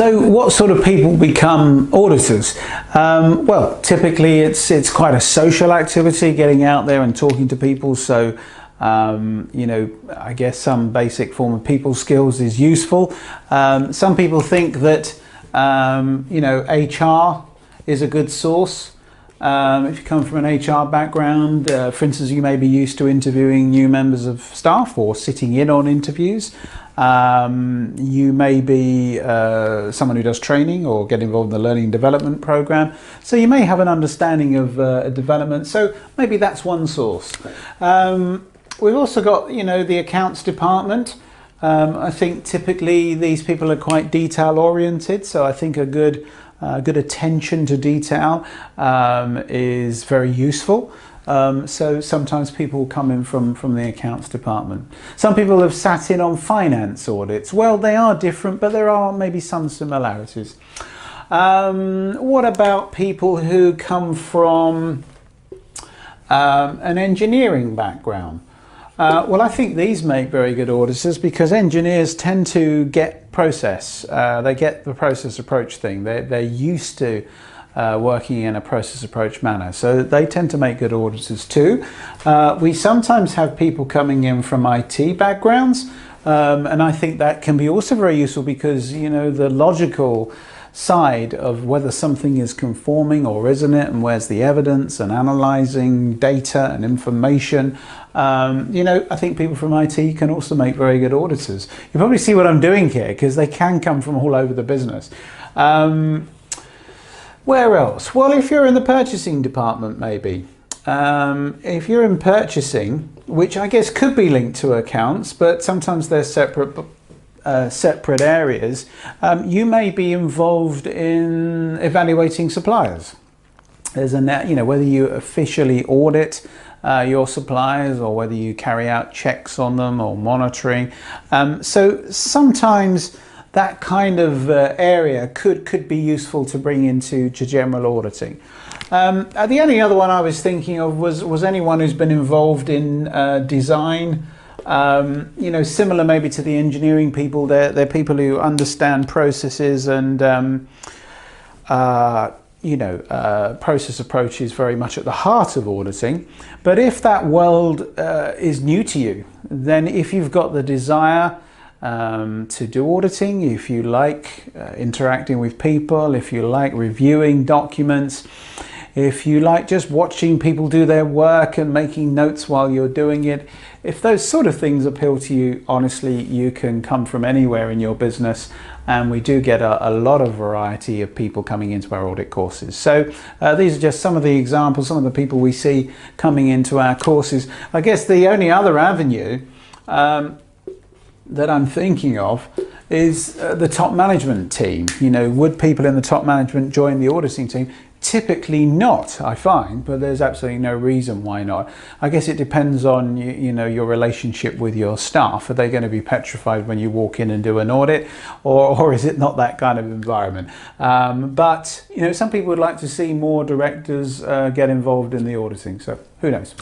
So what sort of people become auditors? Well, typically it's quite a social activity, getting out there and talking to people. So, you know, I guess some basic form of people skills is useful. Some people think that, you know, HR is a good source. If you come from an HR background, for instance, you may be used to interviewing new members of staff or sitting in on interviews. You may be someone who does training or get involved in the learning and development program. So you may have an understanding of development. So maybe that's one source. We've also got, you know, the accounts department. I think typically these people are quite detail oriented. So I think a good attention to detail is very useful. So sometimes people come in from the accounts department. Some people have sat in on finance audits. Well, they are different, but there are maybe some similarities. What about people who come from an engineering background? Well, I think these make very good auditors because engineers tend to get process. They get the process approach thing. They're used to working in a process approach manner. So they tend to make good auditors too. We sometimes have people coming in from IT backgrounds. And I think that can be also very useful because, you know, the logical side of whether something is conforming or isn't it, and where's the evidence, and analyzing data and information. You know, I think people from IT can also make very good auditors. You probably see what I'm doing here because they can come from all over the business. Where else? Well, if you're in the purchasing department, maybe. If you're in purchasing, which I guess could be linked to accounts, but sometimes they're separate areas, you may be involved in evaluating suppliers. There's a, you know, whether you officially audit your suppliers or whether you carry out checks on them or monitoring. So sometimes that kind of area could be useful to bring into general auditing. The only other one I was thinking of was anyone who's been involved in design. You know, similar maybe to the engineering people. They're people who understand processes and you know, process approach is very much at the heart of auditing. But if that world is new to you, then if you've got the desire to do auditing, if you like interacting with people, if you like reviewing documents, if you like just watching people do their work and making notes while you're doing it, if those sort of things appeal to you, honestly, you can come from anywhere in your business, and we do get a lot of variety of people coming into our audit courses. So these are just some of the examples, some of the people we see coming into our courses. I guess the only other avenue that I'm thinking of is the top management team. You know, would people in the top management join the auditing team? Typically not, I find, but there's absolutely no reason why not. I guess it depends on you know, your relationship with your staff. Are they going to be petrified when you walk in and do an audit, or is it not that kind of environment? But you know, some people would like to see more directors get involved in the auditing, so who knows.